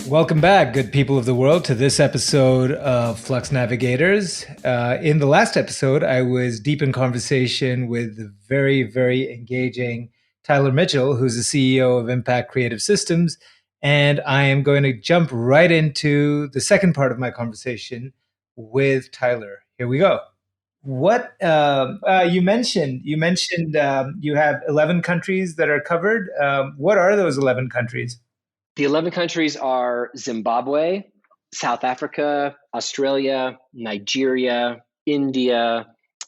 Welcome back, good people of the world, to this episode of Flux Navigators. In the last episode, I was deep in conversation with the very, very engaging Tyler Mitchell, who's the CEO of Impact Creative Systems. And I am going to jump right into the second part of my conversation with Tyler. Here we go. What you mentioned? You have 11 countries that are covered. What are those 11 countries? The 11 countries are Zimbabwe, South Africa, Australia, Nigeria, India,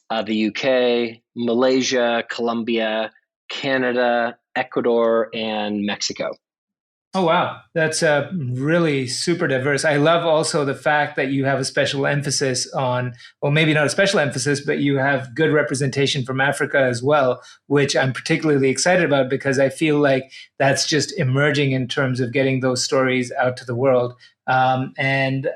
the UK, Malaysia, Colombia, Canada, Ecuador, and Mexico. Oh, wow. That's really super diverse. I love also the fact that you have a special emphasis on, well, maybe not a special emphasis, but you have good representation from Africa as well, which I'm particularly excited about because I feel like that's just emerging in terms of getting those stories out to the world. And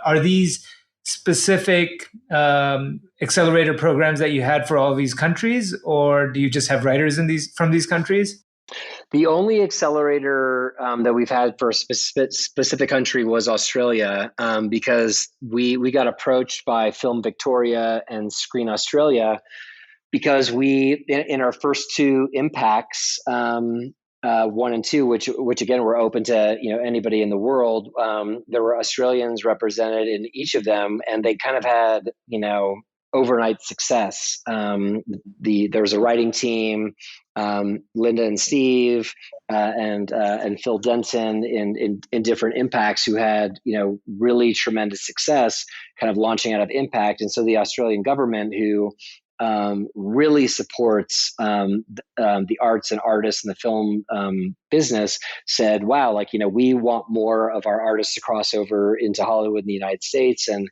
are these specific accelerator programs that you had for all these countries, or do you just have writers in these from these countries? The only accelerator that we've had for a specific country was Australia, because we got approached by Film Victoria and Screen Australia because we in our first two impacts, one and two, which again were open to anybody in the world. There were Australians represented in each of them, and they kind of had overnight success. There was a writing team, Linda and Steve, and Phil Denson in different impacts who had really tremendous success, kind of launching out of impact. And so the Australian government, who really supports the arts and artists in the film business, said, wow, we want more of our artists to cross over into Hollywood in the United States, and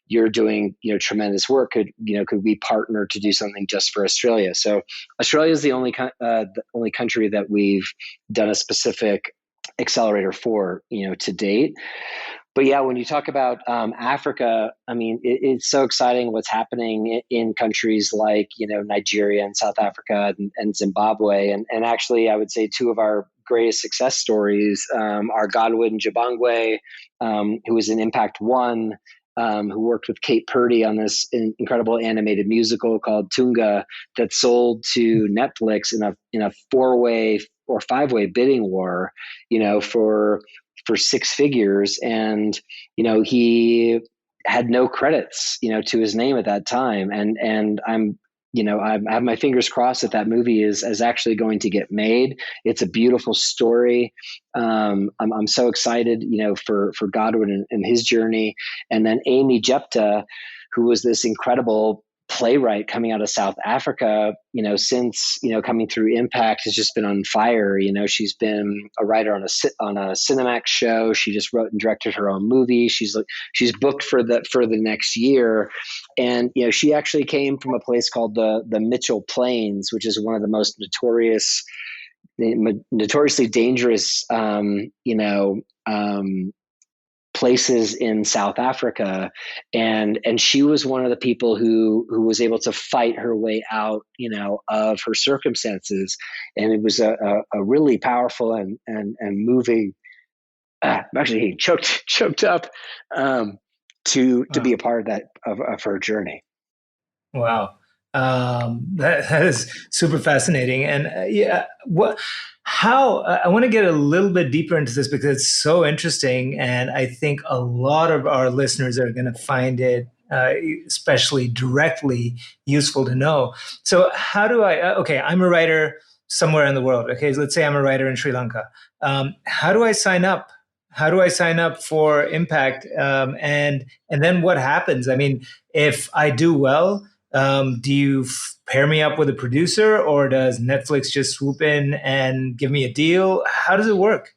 you're doing tremendous work. Could we partner to do something just for Australia? So Australia is the only country that we've done a specific accelerator for to date. But yeah, when you talk about Africa, I mean, it's so exciting what's happening in countries like Nigeria and South Africa and Zimbabwe, and actually I would say two of our greatest success stories are Godwin Jabangwe, who was in Impact One, who worked with Kate Purdy on this incredible animated musical called Tunga that sold to Netflix in a 4-way or 5-way bidding war, for 6 figures. And he had no credits to his name at that time. And I have my fingers crossed that movie is actually going to get made. It's a beautiful story. I'm so excited, for Godwin and his journey. And then Amy Jepta, who was this incredible playwright coming out of South Africa, since coming through Impact, has just been on fire. She's been a writer on a Cinemax show. She just wrote and directed her own movie. She's booked for the next year, and she actually came from a place called the Mitchell Plains, which is one of the most notoriously dangerous places in South Africa, and she was one of the people who was able to fight her way out of her circumstances. And it was a really powerful and moving, I'm actually getting choked up, to be a part of that of her journey. Wow. That is super fascinating. And I want to get a little bit deeper into this because it's so interesting. And I think a lot of our listeners are going to find it, especially directly, useful to know. So how do okay, I'm a writer somewhere in the world. Okay, so let's say I'm a writer in Sri Lanka. How do I sign up? How do I sign up for Impact? And then what happens? I mean, if I do well, do you pair me up with a producer, or does Netflix just swoop in and give me a deal? How does it work?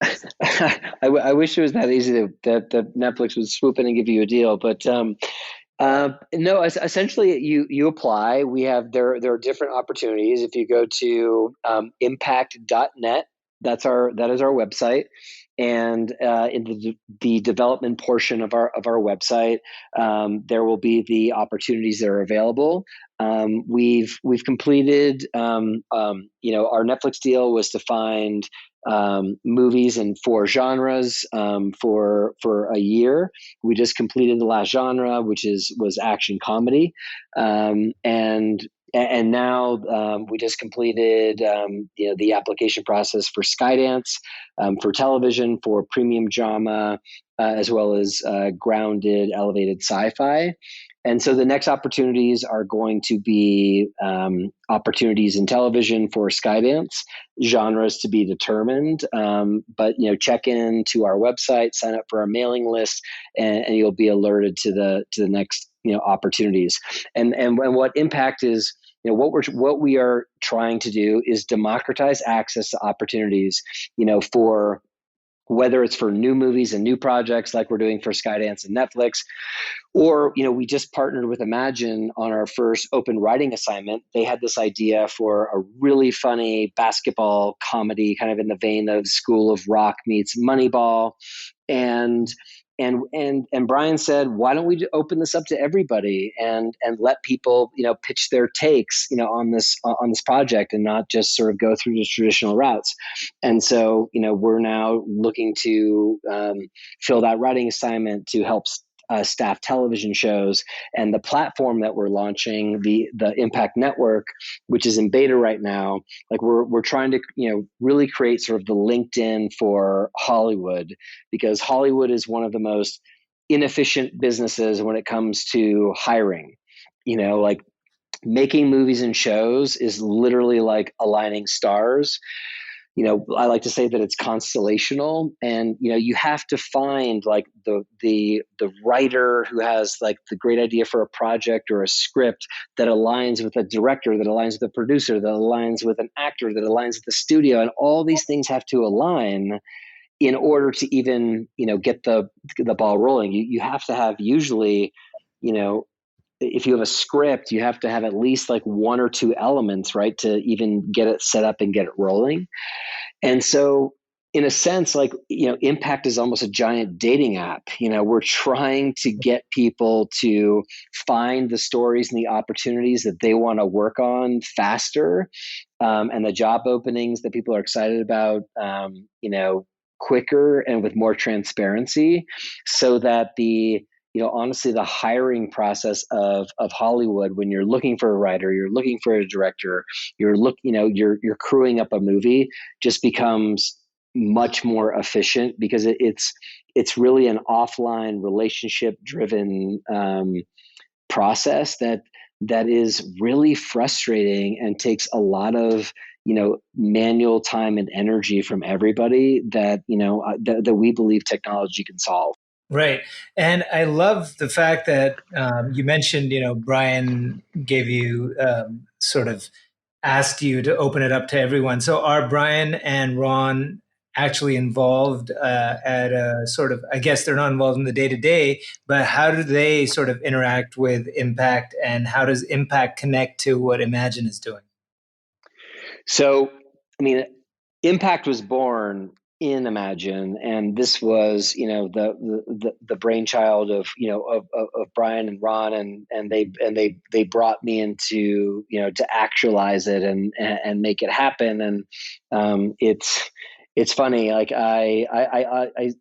I wish it was that easy that Netflix would swoop in and give you a deal, but no. Essentially, you apply. There are different opportunities. If you go to impact.net, that is our website. And in the development portion of our website, there will be the opportunities that are available. We've completed, our Netflix deal was to find movies in 4 genres for a year. We just completed the last genre, which was action comedy, and now we just completed the application process for Skydance for television for premium drama, as well as grounded elevated sci-fi. And so the next opportunities are going to be opportunities in television for Skydance, genres to be determined. But check in to our website, sign up for our mailing list, and you'll be alerted to the next opportunities. And what Impact is, what we are trying to do is democratize access to opportunities, for whether it's for new movies and new projects like we're doing for Skydance and Netflix, or, we just partnered with Imagine on our first open writing assignment. They had this idea for a really funny basketball comedy, kind of in the vein of School of Rock meets Moneyball. And Brian said, why don't we open this up to everybody and let people, pitch their takes, on this project, and not just sort of go through the traditional routes. And so, we're now looking to fill that writing assignment to help staff television shows. And the platform that we're launching, the Impact Network, which is in beta right now, like we're trying to really create sort of the LinkedIn for Hollywood, because Hollywood is one of the most inefficient businesses when it comes to hiring. Like making movies and shows is literally like aligning stars. I like to say that it's constellational, and you have to find like the writer who has like the great idea for a project or a script that aligns with a director, that aligns with a producer, that aligns with an actor, that aligns with the studio, and all these things have to align in order to even get the ball rolling. You have to have usually, if you have a script, you have to have at least like one or two elements, right, to even get it set up and get it rolling. And so, in a sense, like, Impact is almost a giant dating app. We're trying to get people to find the stories and the opportunities that they want to work on faster, and the job openings that people are excited about, quicker and with more transparency, so that honestly, the hiring process of Hollywood, when you're looking for a writer, you're looking for a director, you're crewing up a movie, just becomes much more efficient, because it's really an offline relationship driven process that is really frustrating and takes a lot of manual time and energy from everybody that that we believe technology can solve. Right. And I love the fact that you mentioned, Brian gave you sort of asked you to open it up to everyone. So are Brian and Ron actually involved at a sort of, I guess they're not involved in the day to day, but how do they sort of interact with Impact, and how does Impact connect to what Imagine is doing? So, I mean, Impact was born in Imagine, and this was, the brainchild of Brian and Ron, and they brought me into to actualize it and make it happen. And it's funny, like I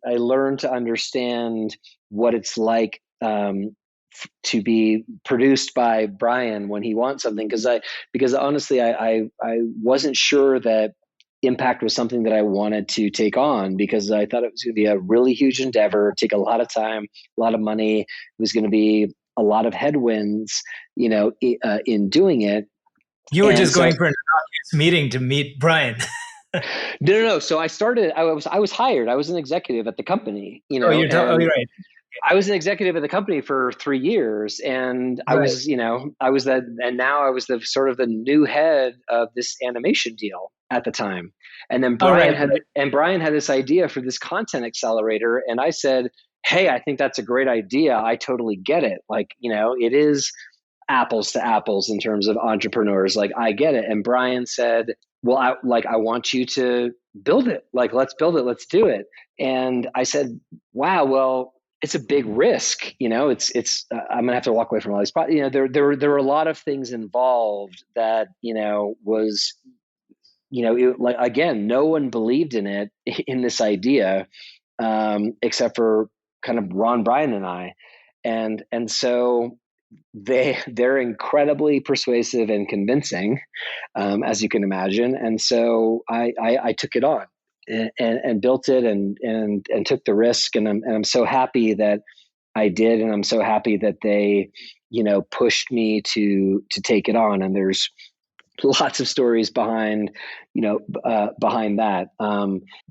learned to understand what it's like to be produced by Brian when he wants something, because honestly I wasn't sure that Impact was something that I wanted to take on, because I thought it was going to be a really huge endeavor, take a lot of time, a lot of money. It was going to be a lot of headwinds, in doing it. You were And just so, going for an obvious meeting to meet Brian. no. So I was hired. I was an executive at the company, Oh, you're and right. I was an executive at the company for 3 years, and Right. I was that, and now I was the sort of the new head of this animation deal at the time. And then All right. Right. Brian had this idea for this content accelerator, and I said, "Hey, I think that's a great idea. I totally get it. Like, it is apples to apples in terms of entrepreneurs. Like, I get it." And Brian said, "Well, I want you to build it. Like, let's build it. Let's do it." And I said, "Wow, well, it's a big risk. I'm gonna have to walk away from all these. There were a lot of things involved that was like, again, no one believed in it, in this idea, except for kind of Ron, Brian, and I, and so they're incredibly persuasive and convincing, as you can imagine. And so I took it on and built it and took the risk. And I'm so happy that I did. And I'm so happy that they, pushed me to take it on. And there's lots of stories behind that.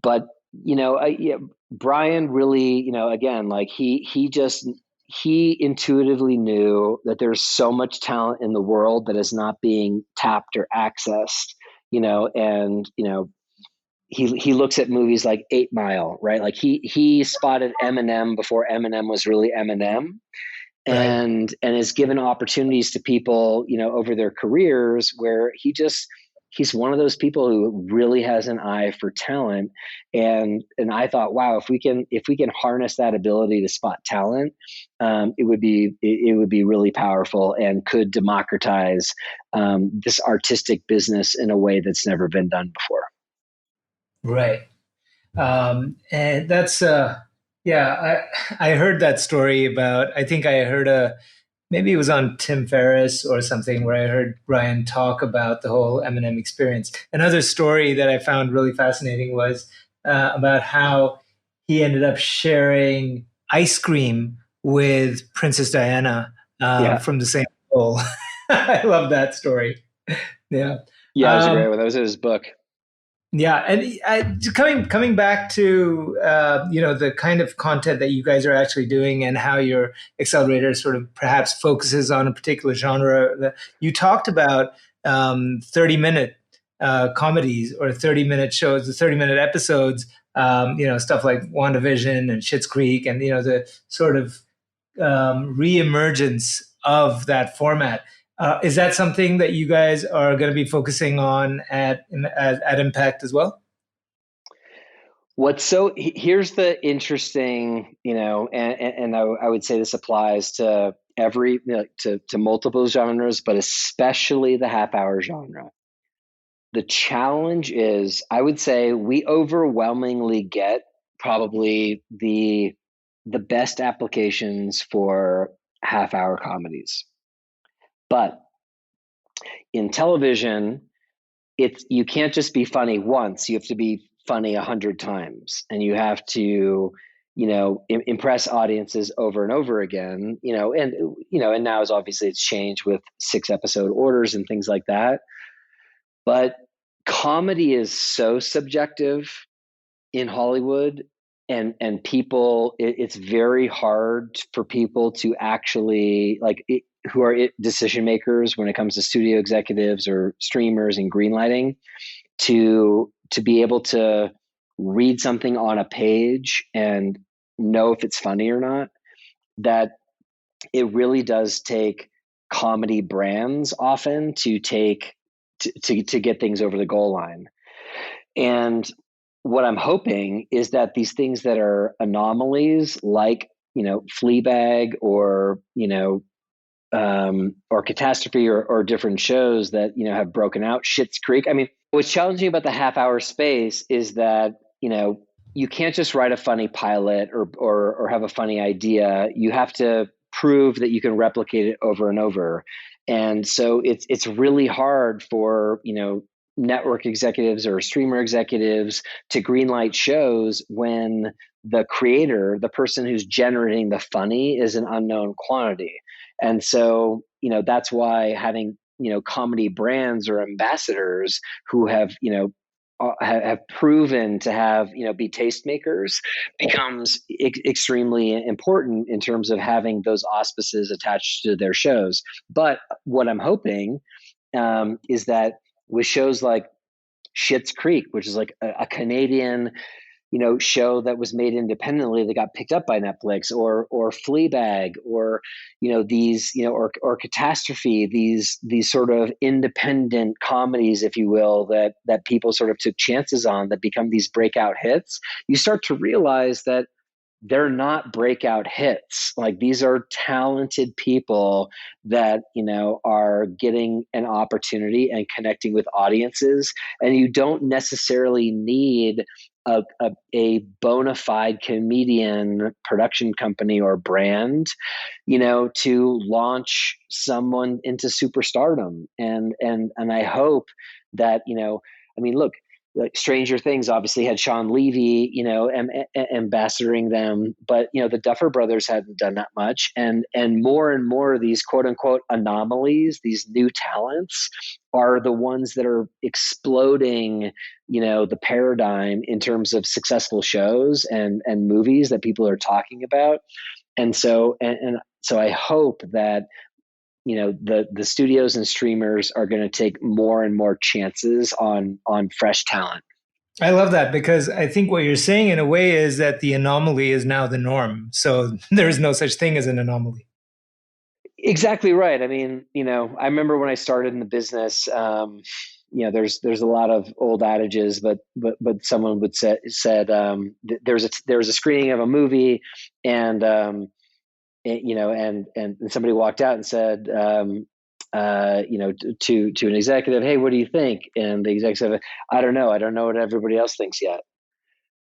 But, yeah, Brian really, again, like he intuitively knew that there's so much talent in the world that is not being tapped or accessed, and, he looks at movies like 8 Mile, right? Like he spotted Eminem before Eminem was really Eminem, Right. and has given opportunities to people, over their careers, where he's one of those people who really has an eye for talent. And I thought, wow, if we can harness that ability to spot talent, it would be really powerful and could democratize this artistic business in a way that's never been done before. Right. And that's yeah, I heard that story about, I think I heard maybe it was on Tim Ferriss or something, where I heard Brian talk about the whole Eminem experience. Another story that I found really fascinating was about how he ended up sharing ice cream with Princess Diana, Yeah. from the same bowl. I love that story. Yeah. Yeah, it was a great Um, one. That was in his book. yeah, and coming back to the kind of content that you guys are actually doing, and how your accelerator sort of perhaps focuses on a particular genre. You talked about 30-minute comedies, or 30-minute shows, the 30-minute episodes. Stuff like WandaVision and Schitt's Creek, and the sort of reemergence of that format. Is that something that you guys are going to be focusing on at Impact as well? Here's the interesting, and I would say this applies to to multiple genres, but especially the half hour genre. The challenge is, I would say, we overwhelmingly get probably the best applications for half hour comedies. But in television, you can't just be funny once. You have to be funny 100 times, and you have to, impress audiences over and over again. And now, is obviously, it's changed with 6 episode orders and things like that. But comedy is so subjective in Hollywood, and people, it's very hard for people to actually, who are decision makers when it comes to studio executives or streamers and greenlighting, to be able to read something on a page and know if it's funny or not. That it really does take comedy brands often to get things over the goal line. And what I'm hoping is that these things that are anomalies, like, Fleabag, or Catastrophe, or different shows that, have broken out, Schitt's Creek. I mean, what's challenging about the half hour space is that, you can't just write a funny pilot, or have a funny idea. You have to prove that you can replicate it over and over. And so it's really hard for, network executives or streamer executives to greenlight shows when the creator, the person who's generating the funny, is an unknown quantity. And so, that's why having, comedy brands or ambassadors who have proven to have, be tastemakers, becomes extremely important in terms of having those auspices attached to their shows. But what I'm hoping, is that with shows like Schitt's Creek, which is like a Canadian, show that was made independently that got picked up by Netflix, or Fleabag, or, or Catastrophe, these sort of independent comedies, if you will, that people sort of took chances on, that become these breakout hits. You start to realize that they're not breakout hits. Like, these are talented people that, are getting an opportunity and connecting with audiences. And you don't necessarily need a bona fide comedian production company or brand, to launch someone into superstardom. And I hope that, I mean, look, like Stranger Things obviously had Sean Levy, ambassadoring them, but the Duffer Brothers hadn't done that much, and more of these quote unquote anomalies, these new talents, are the ones that are exploding, the paradigm in terms of successful shows and movies that people are talking about. And so I hope that the studios and streamers are going to take more and more chances on fresh talent. I love that because I think what you're saying in a way is that the anomaly is now the norm. So there's no such thing as an anomaly. Exactly right. I mean, I remember when I started in the business, there's a lot of old adages, but someone would said there was a screening of a movie, and and somebody walked out and said, to an executive, "Hey, what do you think?" And the executive said, "I don't know. I don't know what everybody else thinks yet."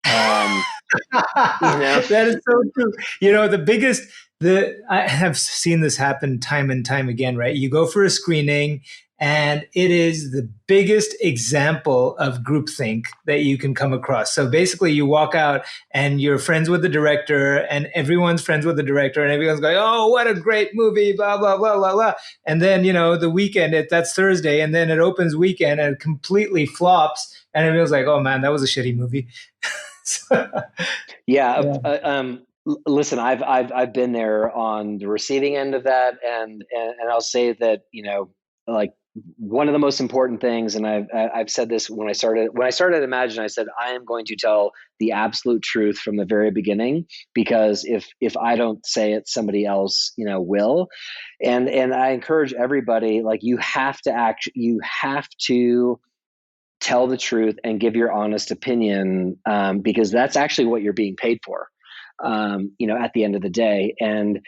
Um, you know, That is so true. The I have seen this happen time and time again, right? You go for a screening and it is the biggest example of groupthink that you can come across. So basically you walk out and you're friends with the director and everyone's friends with the director and everyone's going, "Oh, what a great movie, blah, blah, blah, blah, blah." And then, the weekend, that's Thursday, and then it opens weekend and it completely flops. And everyone's like, "Oh man, that was a shitty movie." yeah. Yeah. Listen, I've been there on the receiving end of that, and I'll say that, like, one of the most important things, and I've said this when I started Imagine, I said I am going to tell the absolute truth from the very beginning, because if I don't say it, somebody else will. And I encourage everybody, like, you have to tell the truth and give your honest opinion, because that's actually what you're being paid for, at the end of the day. And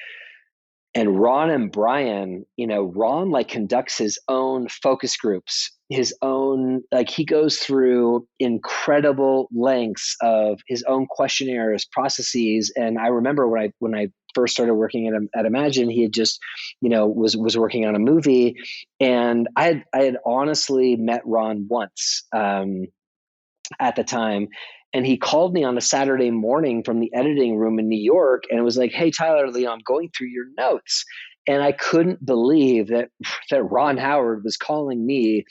Ron and Brian, Ron, like, conducts his own focus groups, his own, like, he goes through incredible lengths of his own questionnaires, processes. And I remember when I first started working at Imagine, he had just, was working on a movie, and I had honestly met Ron once, at the time. And he called me on a Saturday morning from the editing room in New York and was like, "Hey, Tyler, I'm going through your notes." And I couldn't believe that Ron Howard was calling me,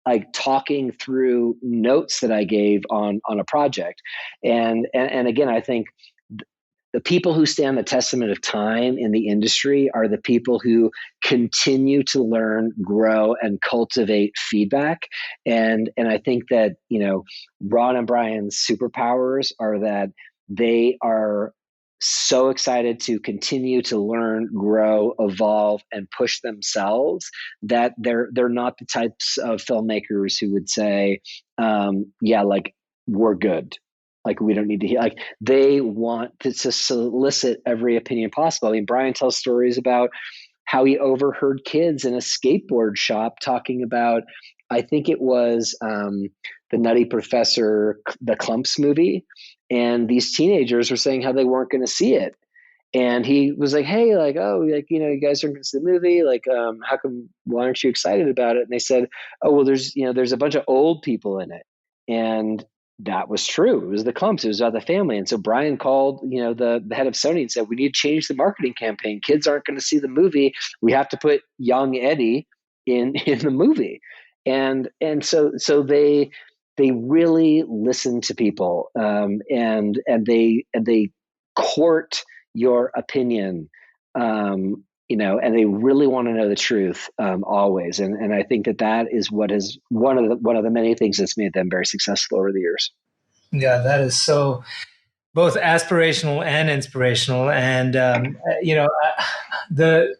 like, talking through notes that I gave on a project. And again, I think the people who stand the testament of time in the industry are the people who continue to learn, grow, and cultivate feedback. And I think that, Ron and Brian's superpowers are that they are so excited to continue to learn, grow, evolve, and push themselves, that they're not the types of filmmakers who would say, "Yeah, like, we're good. Like, we don't need to hear." Like, they want to solicit every opinion possible. I mean, Brian tells stories about how he overheard kids in a skateboard shop talking about, I think it was, the Nutty Professor, the Clumps movie, and these teenagers were saying how they weren't going to see it. And he was like, "Hey, like, oh, like, you guys aren't going to see the movie. Like, how come? Why aren't you excited about it?" And they said, "Oh, well, there's a bunch of old people in it." And that was true. It was the Clumps. It was about the family. And so Brian called, the head of Sony and said, "We need to change the marketing campaign. Kids aren't going to see the movie. We have to put young Eddie in in the movie." And so they really listen to people, and they court your opinion, and they really want to know the truth, always. And I think that is what is one of the many things that's made them very successful over the years. Yeah, that is so both aspirational and inspirational. And the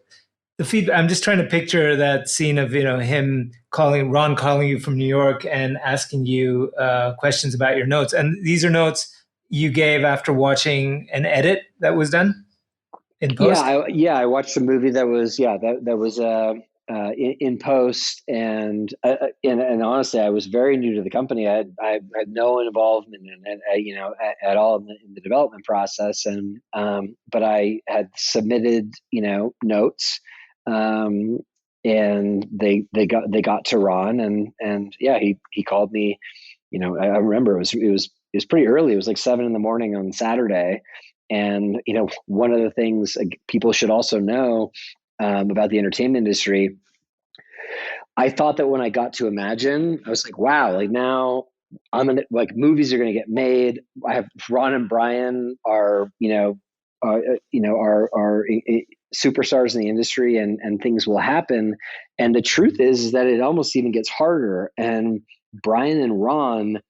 the feedback. I'm just trying to picture that scene of him calling Ron calling you from New York and asking you questions about your notes. And these are notes you gave after watching an edit that was done in post? I watched a movie that was in post, and honestly, I was very new to the company. I had no involvement in it, at all in the development process, and but I had submitted notes, um, and they got to Ron, and yeah, he called me. I remember it was pretty early. It was like 7 in the morning on Saturday. And, one of the things people should also know about the entertainment industry, I thought that when I got to Imagine, I was like, wow, like now I'm in like movies are going to get made. I have Ron and Brian are superstars in the industry, and things will happen. And the truth is that it almost even gets harder. And Brian and Ron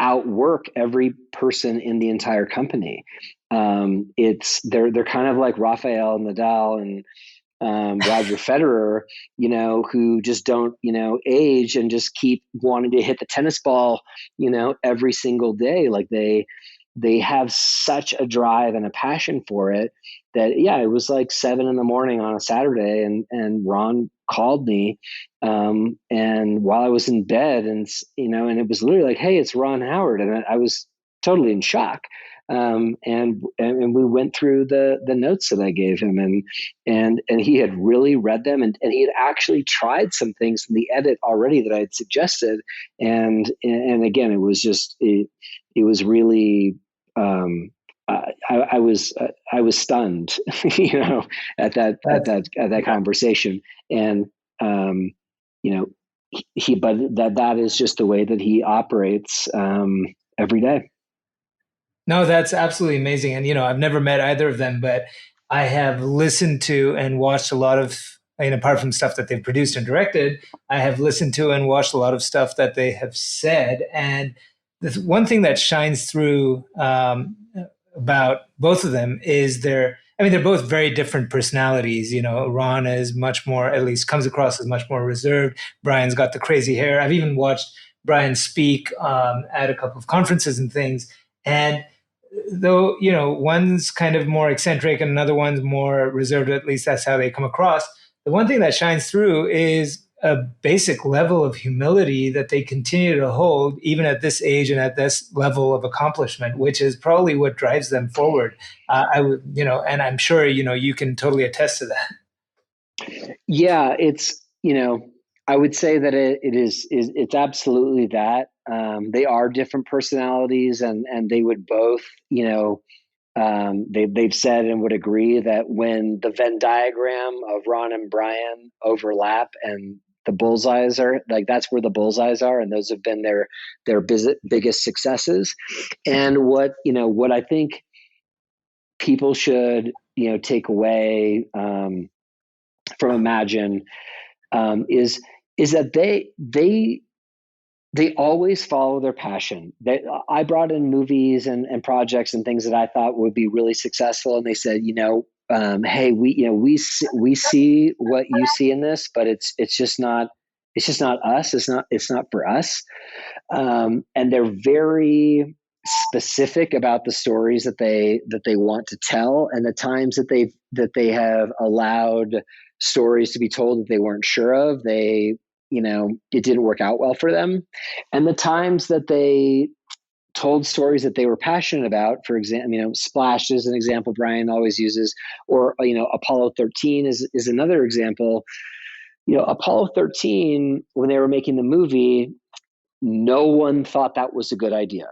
outwork every person in the entire company. They're kind of like Rafael Nadal and Roger Federer, who just don't, age and just keep wanting to hit the tennis ball, every single day. Like they have such a drive and a passion for it that, yeah, it was like 7 in the morning on a Saturday, and Ron called me, and while I was in bed, and it was literally like, hey, it's Ron Howard, and I was totally in shock. And we went through the notes that I gave him, and he had really read them, and he had actually tried some things in the edit already that I had suggested, and again, it was really, I was stunned, at that Yeah. conversation, and you know but that is just the way that he operates, every day. No, that's absolutely amazing. And, I've never met either of them, but I have listened to and watched a lot of, apart from stuff that they've produced and directed, I have listened to and watched a lot of stuff that they have said. And the one thing that shines through about both of them is they're both very different personalities. Ron is much more, at least comes across as much more reserved. Brian's got the crazy hair. I've even watched Brian speak at a couple of conferences and things. And though one's kind of more eccentric and another one's more reserved, at least that's how they come across, the one thing that shines through is a basic level of humility that they continue to hold even at this age and at this level of accomplishment, which is probably what drives them forward. I would, and I'm sure you can totally attest to that. Yeah, I would say that it's absolutely that. They are different personalities, and they would both, they've said and would agree that when the Venn diagram of Ron and Brian overlap and the bullseyes are like, that's where the bullseyes are, and those have been their biggest successes. And what I think people should take away, from Imagine, is that they always follow their passion. I brought in movies and projects and things that I thought would be really successful, and they said, hey, we see what you see in this, but it's just not us. It's not for us. And they're very specific about the stories that they want to tell, and the times that they have allowed stories to be told that they weren't sure of. It didn't work out well for them, and the times that they told stories that they were passionate about. For example, Splash is an example Brian always uses, or Apollo 13 is another example. Apollo 13, when they were making the movie, no one thought that was a good idea.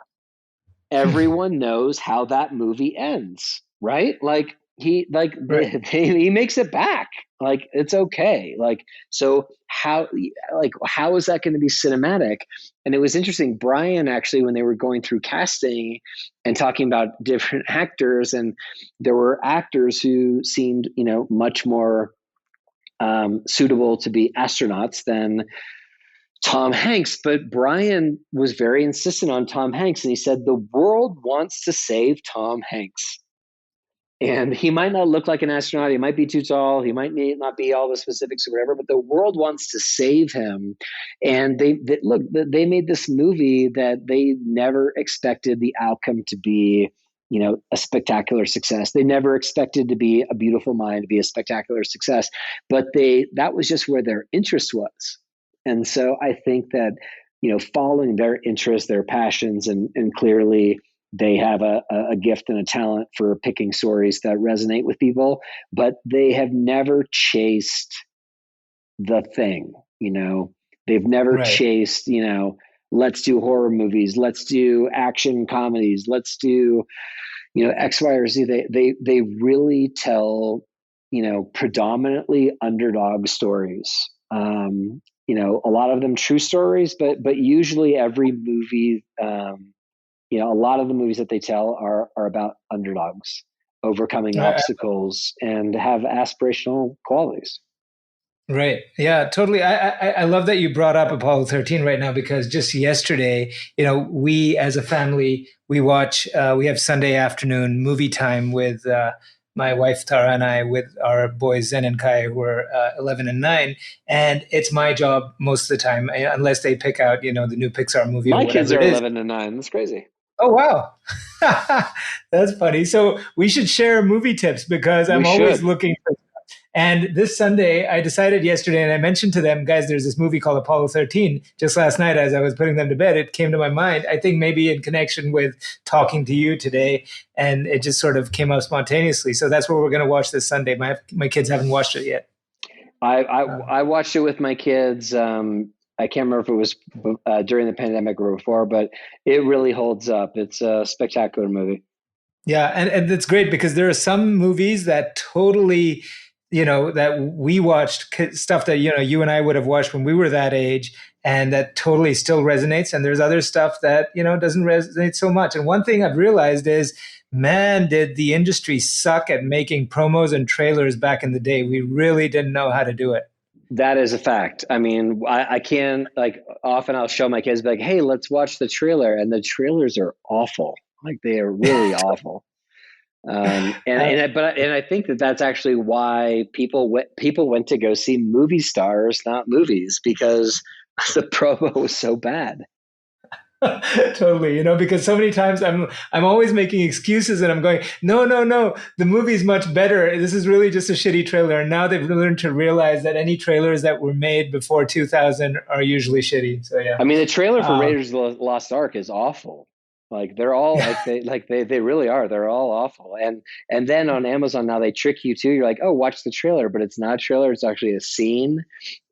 Everyone knows how that movie ends, right? Like Right. he makes it back. Like, it's okay. Like, so how is that going to be cinematic? And it was interesting. Brian, actually, when they were going through casting and talking about different actors, and there were actors who seemed much more suitable to be astronauts than Tom Hanks, but Brian was very insistent on Tom Hanks, and he said the world wants to save Tom Hanks. And he might not look like an astronaut. He might be too tall. He might not be all the specifics or whatever. But the world wants to save him. And they made this movie that they never expected the outcome to be, a spectacular success. They never expected to be A Beautiful Mind to be a spectacular success. But that was just where their interest was. And so I think that, following their interests, their passions, and clearly they have a gift and a talent for picking stories that resonate with people, but they have never chased the thing. They've never Right. chased, let's do horror movies, let's do action comedies, let's do, X, Y, or Z. They really tell, predominantly underdog stories. A lot of them true stories, but usually every movie, a lot of the movies that they tell are about underdogs overcoming I, obstacles and have aspirational qualities. Right. Yeah, totally. I love that you brought up Apollo 13 right now because just yesterday, we as a family, we have Sunday afternoon movie time with my wife Tara and I with our boys Zen and Kai who are 11 and 9. And it's my job most of the time, unless they pick out, the new Pixar movie or My kids whatever are it is. 11 and 9. That's crazy. Oh, wow. That's funny. So we should share movie tips because We I'm always should. looking for. And this Sunday, I decided yesterday, and I mentioned to them, guys, there's this movie called Apollo 13. Just last night, as I was putting them to bed, it came to my mind. I think maybe in connection with talking to you today, and it just sort of came up spontaneously. So that's what we're going to watch this Sunday. My kids haven't watched it yet. I watched it with my kids. I can't remember if it was during the pandemic or before, but it really holds up. It's a spectacular movie. Yeah, and it's great because there are some movies that totally, that we watched stuff that, you and I would have watched when we were that age and that totally still resonates. And there's other stuff that, doesn't resonate so much. And one thing I've realized is, man, did the industry suck at making promos and trailers back in the day. We really didn't know how to do it. That is a fact. I mean, I can like often I'll show my kids like, "Hey, let's watch the trailer," and the trailers are awful. Like they are really awful. Uh, And I think that that's actually why people went to go see movie stars, not movies, because the promo was so bad. Totally, because so many times I'm always making excuses and I'm going, no, no, no, the movie's much better. This is really just a shitty trailer. And now they've learned to realize that any trailers that were made before 2000 are usually shitty. So yeah. I mean, the trailer for Um, Raiders of the Lost Ark is awful. Like they're all they really are. They're all awful. And then on Amazon now they trick you too. You're like, oh, watch the trailer, but it's not a trailer. It's actually a scene.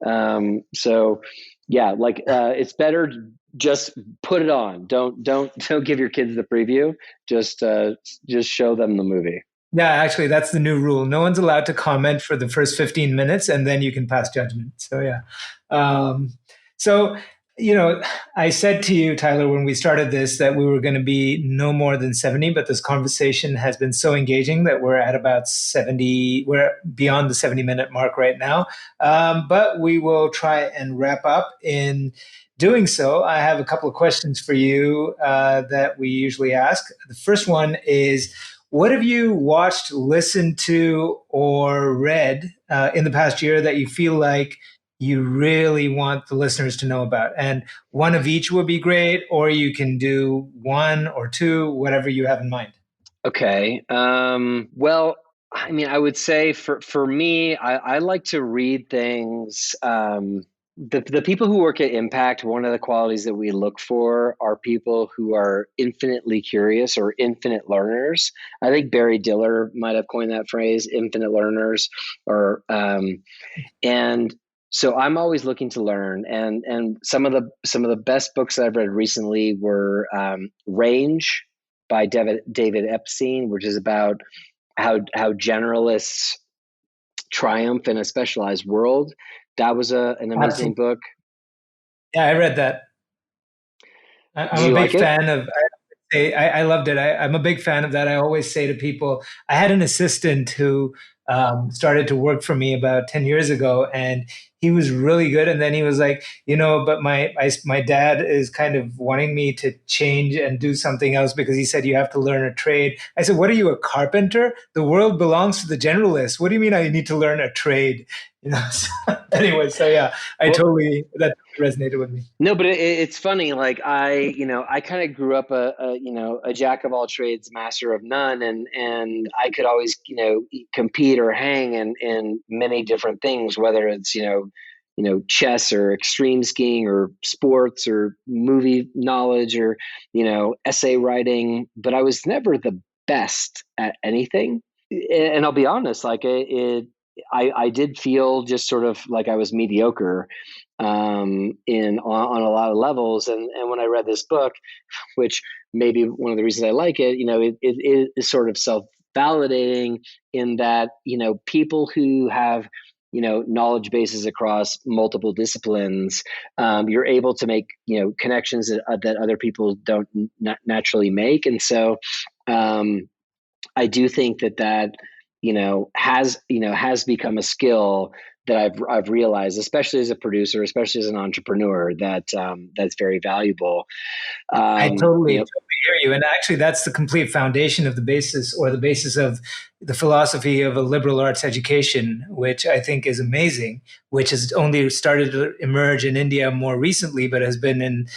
So yeah, like it's better to just put it on. Don't give your kids the preview. Just show them the movie. Yeah, actually, that's the new rule. No one's allowed to comment for the first 15 minutes, and then you can pass judgment. So, yeah. Um, so, I said to you, Tyler, when we started this, that we were going to be no more than 70, but this conversation has been so engaging that we're at about 70. We're beyond the 70-minute mark right now. But we will try and wrap up. In doing so, I have a couple of questions for you that we usually ask. The first one is, what have you watched, listened to, or read in the past year that you feel like you really want the listeners to know about? And one of each would be great, or you can do one or two, whatever you have in mind. Okay. Well, I mean, I would say for me, I like to read things. The people who work at Impact, one of the qualities that we look for are people who are infinitely curious or infinite learners. I think Barry Diller might have coined that phrase, infinite learners, or and so I'm always looking to learn. And some of the best books that I've read recently were Range by David Epstein, which is about how generalists triumph in a specialized world. That was an amazing Absolutely. book. Yeah, I read that. Did I'm a you big like it? fan of. I loved it. I'm a big fan of that. I always say to people, I had an assistant who started to work for me about 10 years ago, and he was really good. And then he was like, but my dad is kind of wanting me to change and do something else because he said you have to learn a trade. I said, what are you, a carpenter? The world belongs to the generalists. What do you mean I need to learn a trade? So, anyway, so yeah, Well, that resonated with me. no, but it's funny. Like I kind of grew up a jack of all trades, master of none, and I could always, compete or hang in many different things, whether it's, chess or extreme skiing or sports or movie knowledge or, essay writing, but I was never the best at anything. And I'll be honest, like I did feel just sort of like I was mediocre on a lot of levels. And when I read this book, which maybe one of the reasons I like it, it is sort of self validating in that people who have knowledge bases across multiple disciplines, you're able to make connections that other people don't naturally make. And so I do think that has become a skill that I've realized, especially as a producer, especially as an entrepreneur, that's very valuable. I Um, totally, you know, totally hear you. And actually, that's the complete foundation of the basis, or the basis of the philosophy of a liberal arts education, which I think is amazing, which has only started to emerge in India more recently, but has been in,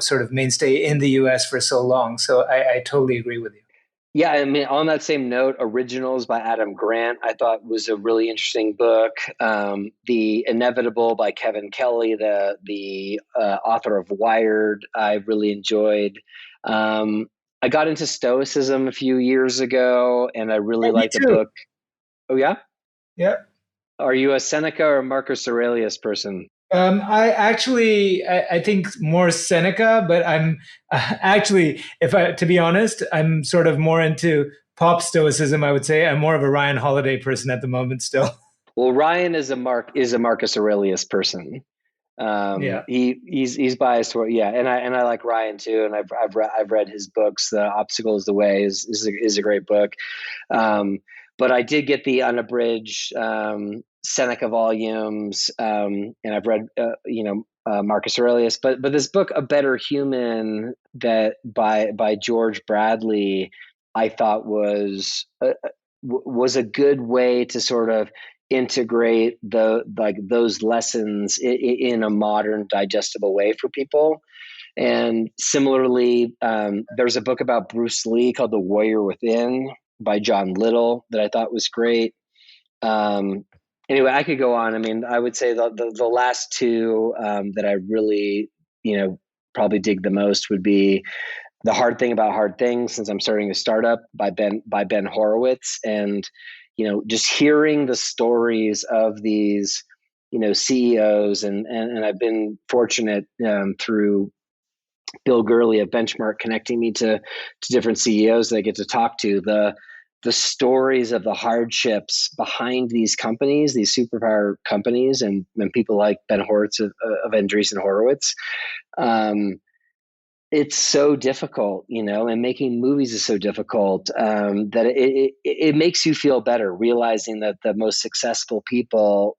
sort of mainstay in the US for so long. So I totally agree with you. Yeah, I mean, on that same note, Originals by Adam Grant, I thought was a really interesting book. The Inevitable by Kevin Kelly, the author of Wired, I really enjoyed. Um, I got into Stoicism a few years ago, and I really Yeah, me liked the too. book. Oh yeah, Yeah. are you a Seneca or Marcus Aurelius person? I think more Seneca, but I'm actually, if I, to be honest, I'm sort of more into pop stoicism. I would say I'm more of a Ryan Holiday person at the moment still. Well, Ryan is a Marcus Aurelius person. Yeah. He's biased toward, yeah, and I like Ryan too, and I've read his books. The Obstacle is the Way is a great book. Um, but I did get the unabridged Seneca volumes, and I've read Marcus Aurelius. But this book, A Better Human, that by George Bradley, I thought was a good way to sort of integrate those lessons in a modern digestible way for people. And similarly, there's a book about Bruce Lee called The Warrior Within by John Little that I thought was great. Um, anyway, I could go on. I mean, I would say the last two that I really, probably dig the most would be The Hard Thing About Hard Things, since I'm starting a startup, by Ben Horowitz. And just hearing the stories of these CEOs, and I've been fortunate through Bill Gurley of Benchmark connecting me to different CEOs that I get to talk to. The stories of the hardships behind these companies, these superpower companies, and people like Ben Horowitz of Andreessen Horowitz. Um, it's so difficult, and making movies is so difficult, that it makes you feel better realizing that the most successful people,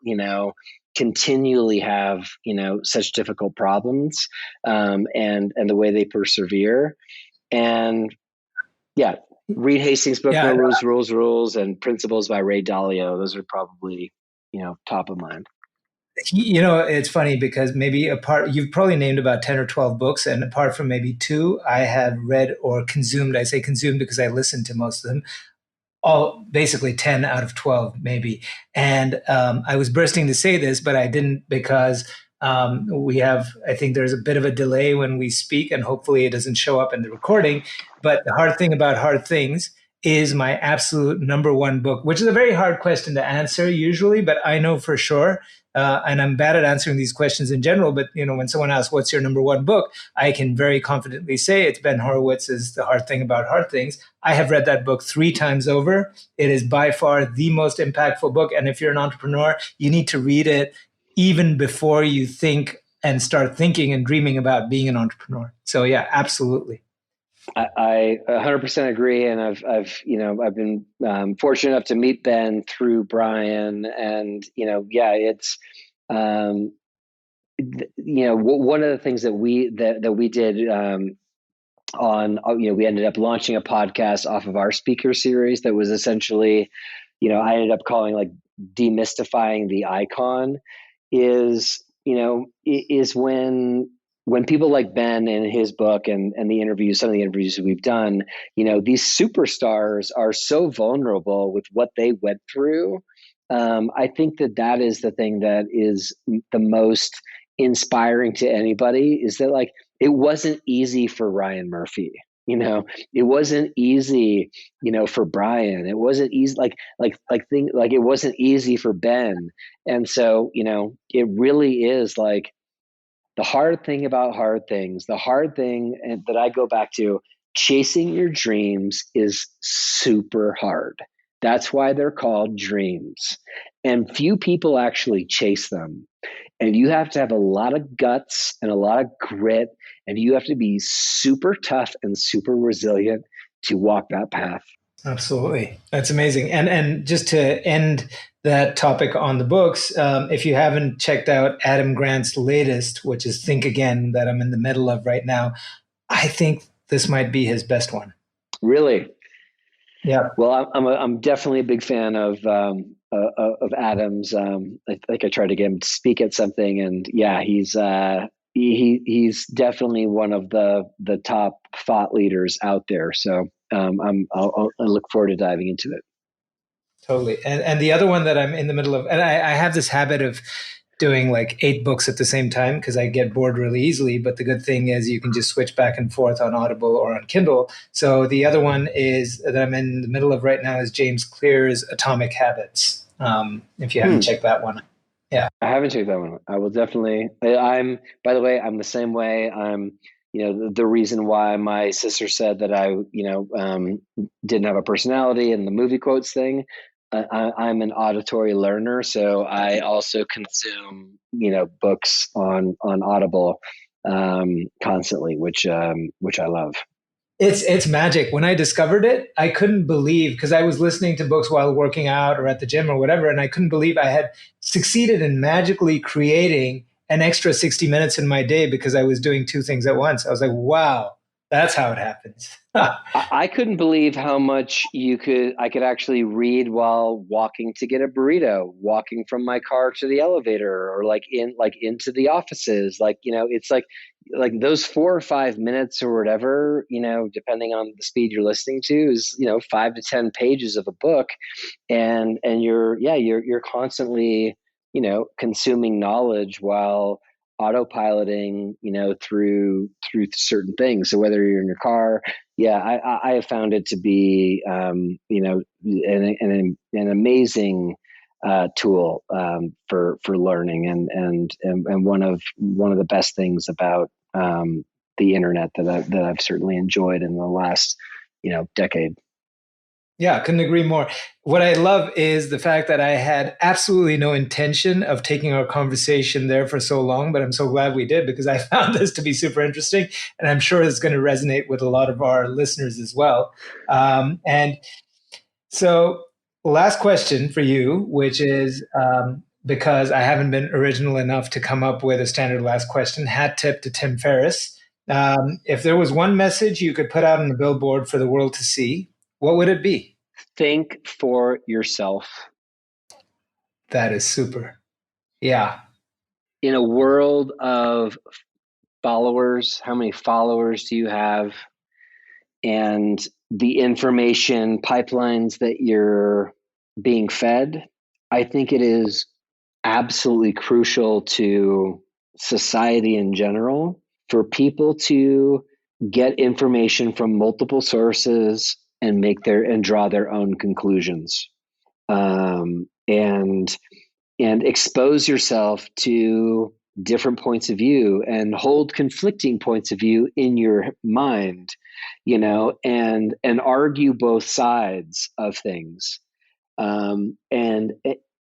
continually have, such difficult problems, and the way they persevere. And yeah, Reed Hastings' book, No Yeah. Rules, Rules, Rules, and Principles by Ray Dalio. Those are probably, top of mind. It's funny because maybe you've probably named about 10 or 12 books, and apart from maybe two, I have read or consumed. I say consumed because I listened to most of them. All basically 10 out of 12 maybe. And I was bursting to say this, but I didn't because we have, I think there's a bit of a delay when we speak, and hopefully it doesn't show up in the recording. But The Hard Thing About Hard Things is my absolute number one book, which is a very hard question to answer usually, but I know for sure. And I'm bad at answering these questions in general, but when someone asks what's your number one book, I can very confidently say it's Ben Horowitz's The Hard Thing About Hard Things. I have read that book 3 times over. It is by far the most impactful book. And if you're an entrepreneur, you need to read it even before you think and start thinking and dreaming about being an entrepreneur. So, yeah, absolutely. I 100% agree, and I've been fortunate enough to meet Ben through Brian, and yeah, it's um, one of the things that we did on we ended up launching a podcast off of our speaker series that was essentially, I ended up calling like demystifying the icon, is when people like Ben and his book and the interviews, some of the interviews that we've done, these superstars are so vulnerable with what they went through. I think that is the thing that is the most inspiring to anybody, is that like it wasn't easy for Ryan Murphy. It wasn't easy, for Brian. It wasn't easy, like it wasn't easy for Ben. And so, it really is like the hard thing about hard things, the hard thing that I go back to, chasing your dreams is super hard. That's why they're called dreams. And few people actually chase them. And you have to have a lot of guts and a lot of grit, and you have to be super tough and super resilient to walk that path. Absolutely. That's amazing. And just to end that topic on the books, if you haven't checked out Adam Grant's latest, which is Think Again, that I'm in the middle of right now, I think this might be his best one. Really? Yeah. Well, I'm definitely a big fan of Adams. I think I tried to get him to speak at something, and yeah, he's definitely one of the top thought leaders out there. So I look forward to diving into it. Totally. And the other one that I'm in the middle of, and I have this habit of doing like 8 books at the same time because I get bored really easily. But the good thing is you can just switch back and forth on Audible or on Kindle. So the other one is that I'm in the middle of right now is James Clear's Atomic Habits. If you haven't Hmm. checked that one. Yeah. I haven't checked that one. I will definitely. I'm, by the way, I'm the same way. The reason why my sister said that I, didn't have a personality in the movie quotes thing. I'm an auditory learner, so I also consume, books on Audible, constantly, which I love. It's magic. When I discovered it, I couldn't believe because I was listening to books while working out or at the gym or whatever, and I couldn't believe I had succeeded in magically creating an extra 60 minutes in my day because I was doing two things at once. I was like, wow, that's how it happens. I couldn't believe how much I could actually read while walking to get a burrito, walking from my car to the elevator, or like into the offices. Like, it's like those 4 or 5 minutes or whatever, depending on the speed you're listening to, is, 5 to 10 pages of a book. And you're constantly, consuming knowledge while autopiloting, through certain things. So whether you're in your car, yeah, I have found it to be, an amazing tool, for learning, and one of the best things about, the internet that I've certainly enjoyed in the last, decade. Yeah, couldn't agree more. What I love is the fact that I had absolutely no intention of taking our conversation there for so long, but I'm so glad we did because I found this to be super interesting. And I'm sure it's going to resonate with a lot of our listeners as well. And so, last question for you, which is because I haven't been original enough to come up with a standard last question, hat tip to Tim Ferriss. If there was one message you could put out on the billboard for the world to see, what would it be? Think for yourself. That is super. Yeah. In a world of followers, how many followers do you have? And the information pipelines that you're being fed, I think it is absolutely crucial to society in general for people to get information from multiple sources and draw their own conclusions, and expose yourself to different points of view and hold conflicting points of view in your mind, and argue both sides of things, and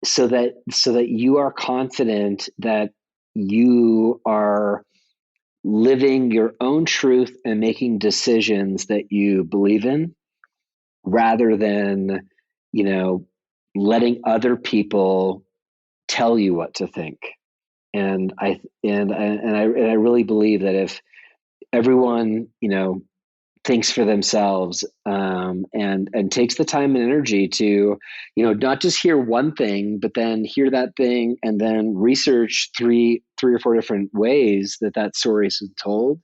so that you are confident that you are living your own truth and making decisions that you believe in rather than, you know, letting other people tell you what to think. And I really believe that if everyone, thinks for themselves, and takes the time and energy to, not just hear one thing, but then hear that thing and then research three or four different ways that story is told,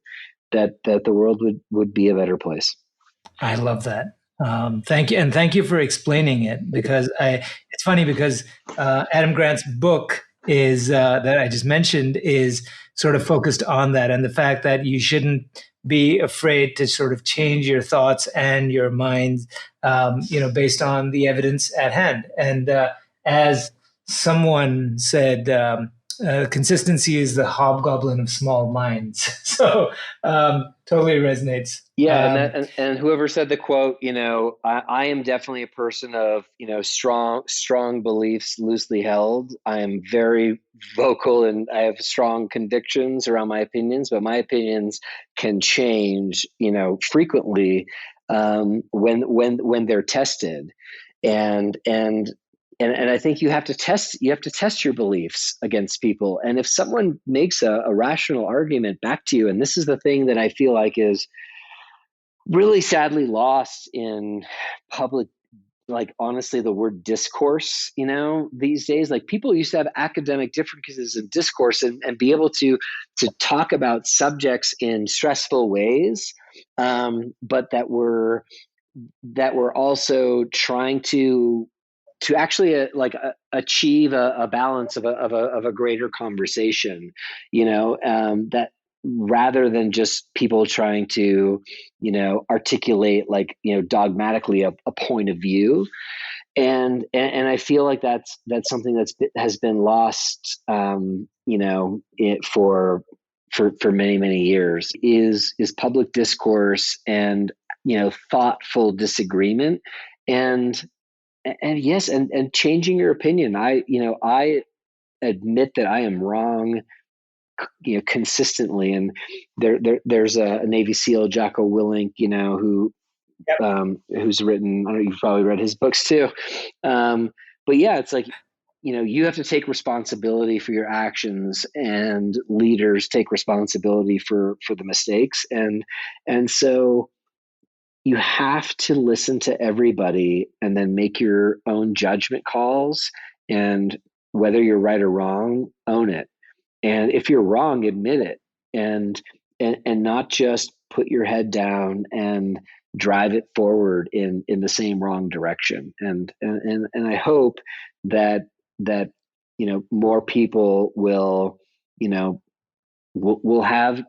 that the world would be a better place. I love that. Thank you, and thank you for explaining it because it's funny because Adam Grant's book is that I just mentioned is sort of focused on that and the fact that you shouldn't be afraid to sort of change your thoughts and your mind, based on the evidence at hand. And as someone said, consistency is the hobgoblin of small minds. So totally resonates. Yeah, and whoever said the quote, I am definitely a person of, strong beliefs loosely held. I am very vocal and I have strong convictions around my opinions, but my opinions can change, frequently, when they're tested. And and and and I think you have to test your beliefs against people. And if someone makes a rational argument back to you, and this is the thing that I feel like is really sadly lost in public, like, honestly, the word discourse, these days. Like, people used to have academic differences in discourse, and be able to talk about subjects in stressful ways, but that were also trying to actually, achieve a balance of a greater conversation, that, rather than just people trying to, articulate, like, dogmatically a point of view. And I feel like that's something has been lost, for many, many years, is public discourse and, thoughtful disagreement. And and yes, and changing your opinion. I admit that I am wrong, consistently. And there's a Navy SEAL, Jocko Willink, Yep. who's written, I don't know, you've probably read his books too. But yeah, it's like, you have to take responsibility for your actions, and leaders take responsibility for the mistakes. And so you have to listen to everybody and then make your own judgment calls. And whether you're right or wrong, own it. And if you're wrong, admit it. And not just put your head down and drive it forward in the same wrong direction. And I hope that more people will, we'll have,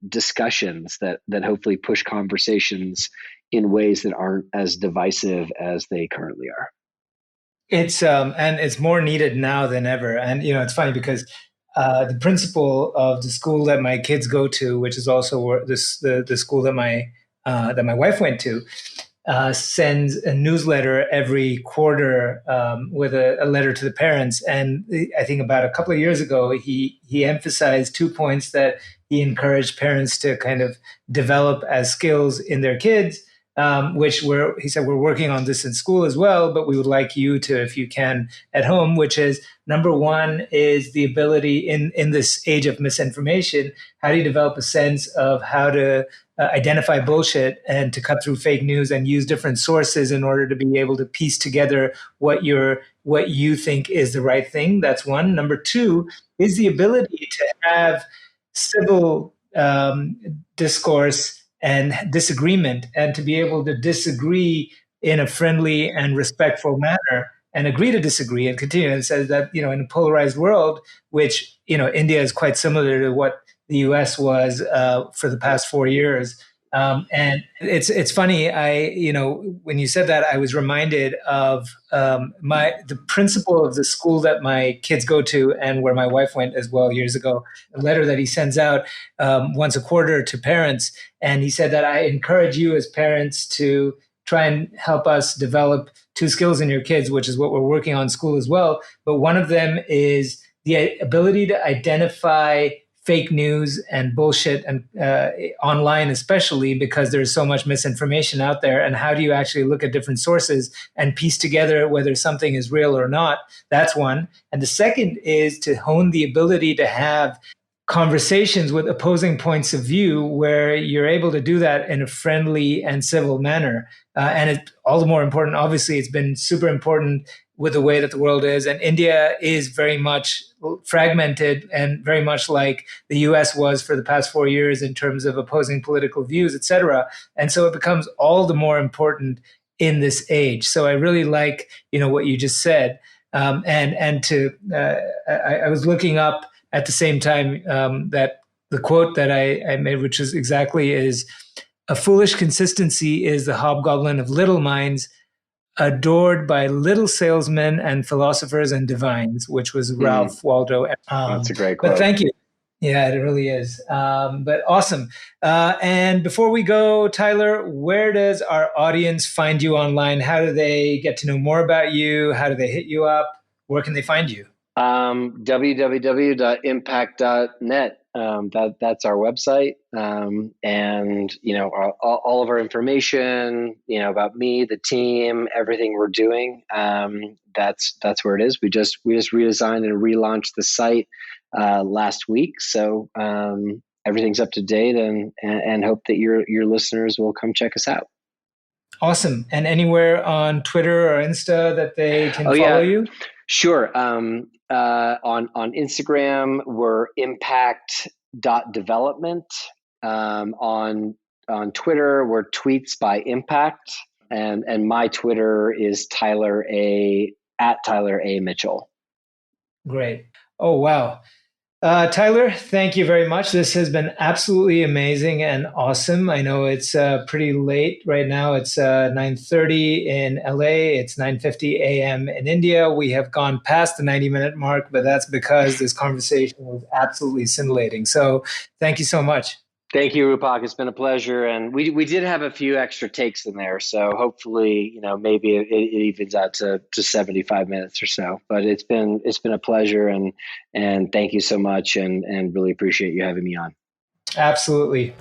discussions that hopefully push conversations in ways that aren't as divisive as they currently are. It's and it's more needed now than ever. And it's funny because the principal of the school that my kids go to, which is also the school that my wife went to, sends a newsletter every quarter, with a letter to the parents. And I think about a couple of years ago, he emphasized 2 points that he encouraged parents to kind of develop as skills in their kids. He said, we're working on this in school as well, but we would like you to, if you can, at home, which is number one is the ability in this age of misinformation. How do you develop a sense of how to identify bullshit and to cut through fake news and use different sources in order to be able to piece together what you think is the right thing? That's one. Number two is the ability to have civil discourse and disagreement, and to be able to disagree in a friendly and respectful manner and agree to disagree and continue. And it says that, in a polarized world, which, India is quite similar to what the US was for the past 4 years. And it's funny. When you said that, I was reminded of the principal of the school that my kids go to, and where my wife went as well years ago. A letter that he sends out once a quarter to parents, and he said that I encourage you as parents to try and help us develop two skills in your kids, which is what we're working on in school as well. But one of them is the ability to identify fake news and bullshit, and online especially, because there's so much misinformation out there. And how do you actually look at different sources and piece together whether something is real or not? That's one. And the second is to hone the ability to have conversations with opposing points of view where you're able to do that in a friendly and civil manner. And it, all the more important, obviously, it's been super important with the way that the world is. And India is very much fragmented and very much like the US was for the past 4 years in terms of opposing political views, et cetera. And so it becomes all the more important in this age. So I really like, what you just said. I was looking up at the same time that the quote that I made, which is exactly is a foolish consistency is the hobgoblin of little minds, adored by little salesmen and philosophers and divines, which was Ralph Waldo. That's a great quote. But thank you. Yeah, it really is. But awesome. And before we go, Tyler, where does our audience find you online? How do they get to know more about you? How do they hit you up? Where can they find you? www.impact.net. That's our website. And all of our information, about me, the team, everything we're doing. That's where it is. We just redesigned and relaunched the site last week. So everything's up to date, and hope that your listeners will come check us out. Awesome. And anywhere on Twitter or Insta that they can follow you? Sure. On Instagram, we're impact.development. On Twitter, we're tweets by impact. And my Twitter is Tyler A Mitchell. Great. Oh, wow. Tyler, thank you very much. This has been absolutely amazing and awesome. I know it's pretty late right now. It's 9:30 in LA. It's 9:50 a.m. in India. We have gone past the 90-minute mark, but that's because this conversation was absolutely scintillating. So thank you so much. Thank you, Roopak. It's been a pleasure, and we did have a few extra takes in there, so hopefully, maybe it evens out to 75 minutes or so. But it's been a pleasure, and thank you so much, and really appreciate you having me on. Absolutely.